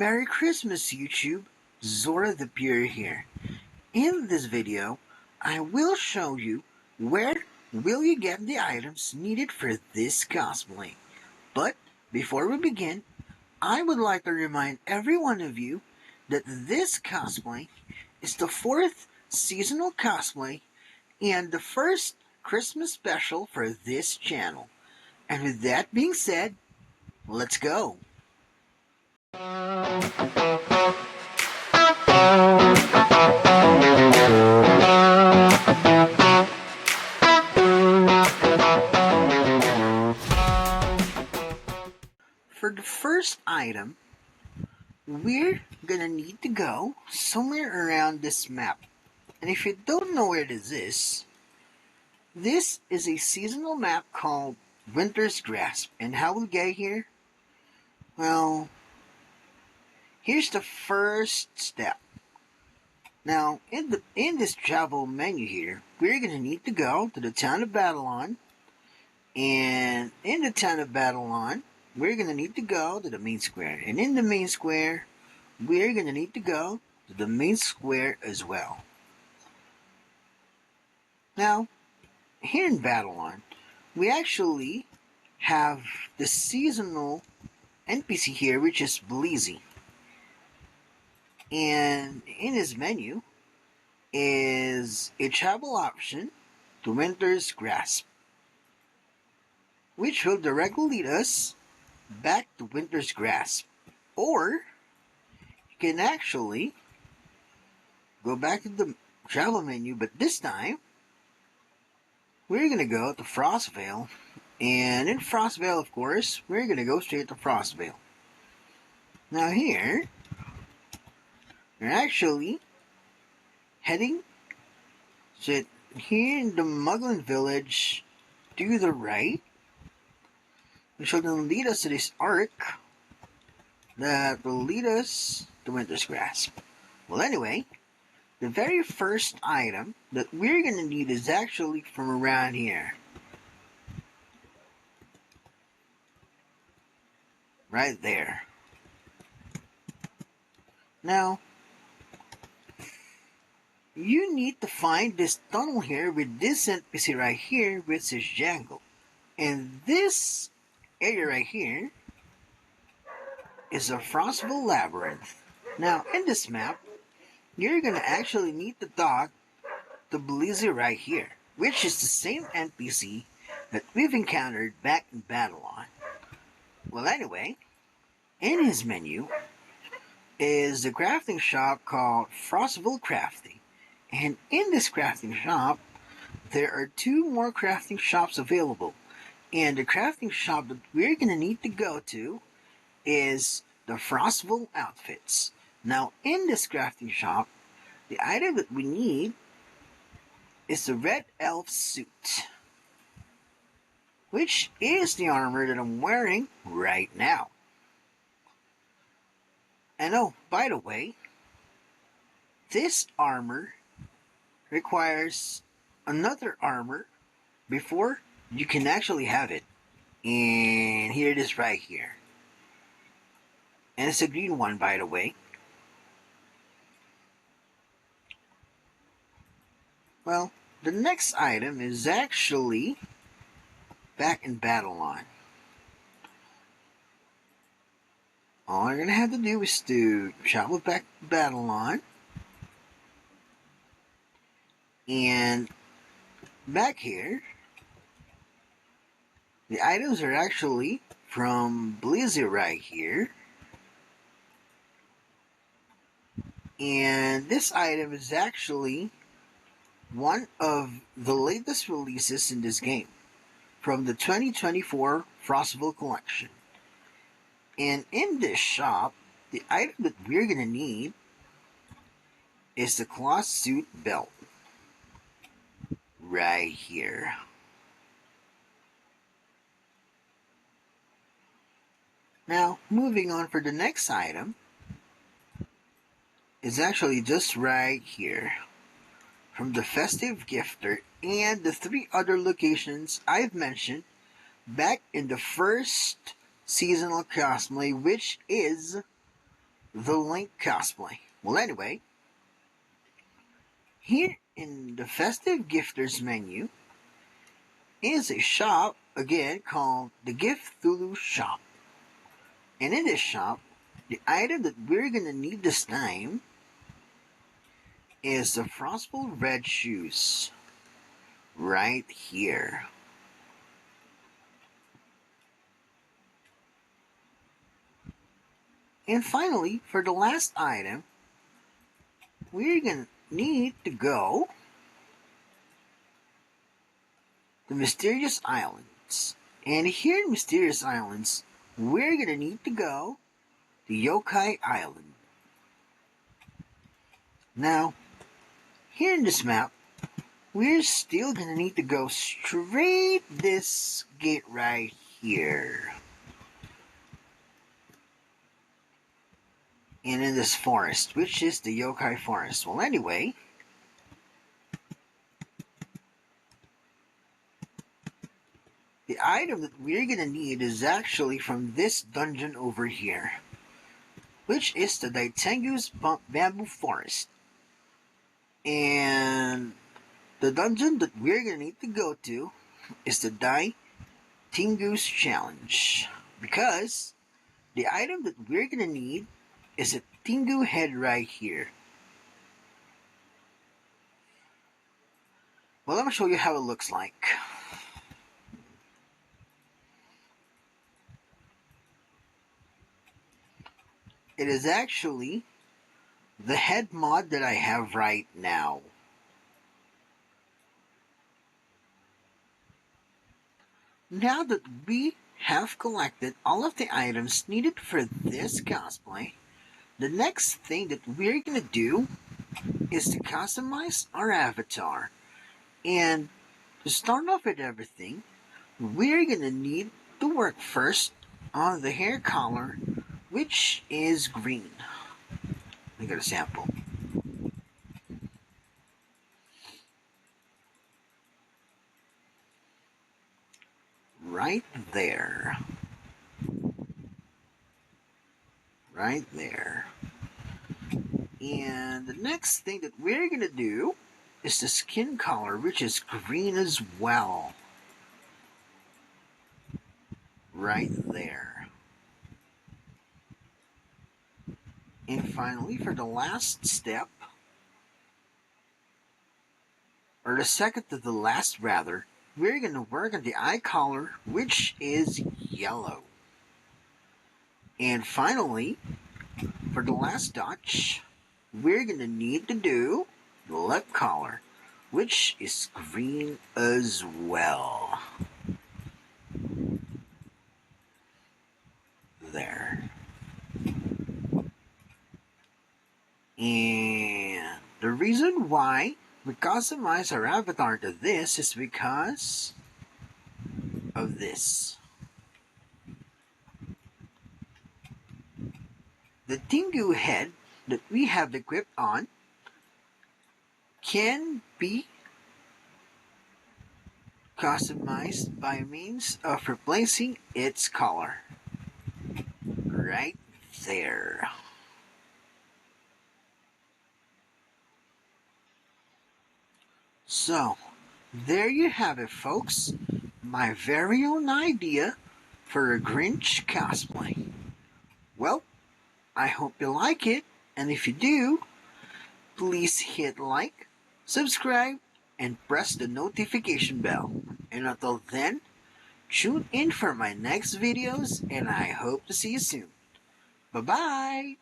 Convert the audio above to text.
Merry Christmas, YouTube! Zora the Pure here. In this video, I will show you where will you get the items needed for this cosplay. But before we begin, I would like to remind every one of you that this cosplay is the 4th seasonal cosplay and the first Christmas special for this channel. And with that being said, let's go! For the first item, we're gonna need to go somewhere around this map. And if you don't know where this is a seasonal map called Winter's Grasp. And how we get here? Well, here's the first step. Now, in this travel menu here, we're gonna need to go to the town of Battleon. And in the town of Battleon, we're going to need to go to the main square. And in the main square, we're going to need to go to the main square as well. Now, here in Battleon, we actually have the seasonal NPC here, which is Blizzy. And in his menu is a travel option to Winter's Grasp, which will directly lead us back to Winter's Grasp. Or you can actually go back to the travel menu, but this time we're going to go to Frostvale. And in Frostvale, of course, we're going to go straight to Frostvale. Now here, we're actually heading to here in the Muglin Village to the right, which will then lead us to this arc that will lead us to Winter's Grasp. Well, anyway, the very first item that we're going to need is actually from around here. Right there. Now, you need to find this tunnel here with this NPC right here, which is Django. And this area right here is a Frostville Labyrinth. Now, in this map, you're going to actually need to talk to Blizzy right here, which is the same NPC that we've encountered back in Battleon. Well, anyway, in his menu is the crafting shop called Frostville Crafting. And in this crafting shop, there are 2 more crafting shops available. And the crafting shop that we're going to need to go to is the Frostville Outfits. Now, in this crafting shop, the item that we need is the Red Elf Suit, which is the armor that I'm wearing right now. And oh, by the way, this armor requires another armor before you can actually have it. And here it is right here. And it's a green one, by the way. Well, the next item is actually back in Battleon. All you're going to have to do is to travel back to Battleon. And back here, the items are actually from Blizzy right here. And this item is actually one of the latest releases in this game from the 2024 Frostville Collection. And in this shop, the item that we're going to need is the cloth suit belt. Right here. Now, moving on for the next item is actually just right here. From the Festive Gifter and the 3 other locations I've mentioned back in the first seasonal cosplay, which is the Link cosplay. Well, anyway, here in the Festive Gifters menu is a shop, again, called the Giftulu Shop. And in this shop, the item that we're gonna need this time is the Frostful Red Shoes. Right here. And finally, for the last item, we're gonna need to go to Mysterious Islands. And here in Mysterious Islands, we're gonna need to go to Yokai Island. Now, here in this map, we're still gonna need to go straight this gate right here. And in this forest, which is the Yokai Forest. Well, anyway, the item that we're gonna need is actually from this dungeon over here, which is the Daitengu's Bamboo Forest. And the dungeon that we're gonna need to go to is the Daitengu's Challenge, because the item that we're gonna need is a Tengu head right here. Well, let me show you how it looks like. It is actually the head mod that I have right now. Now that we have collected all of the items needed for this cosplay, the next thing that we're gonna do is to customize our avatar. And to start off with everything, we're gonna need to work first on the hair color, which is green. Let me get a sample. Right there. Right there. And the next thing that we're gonna do is the skin color, which is green as well. Right there. And finally, for the last step, or the second to the last rather, we're going to work on the eye color, which is yellow. And finally, for the last touch, we're going to need to do the lip color, which is green as well. There. And the reason why we customize our avatar to this is because of this. The Tengu head that we have equipped on can be customized by means of replacing its color. Right there. So, there you have it, folks. My very own idea for a Grinch cosplay. Well, I hope you like it, and if you do, please hit like, subscribe, and press the notification bell. And until then, tune in for my next videos, and I hope to see you soon. Bye-bye!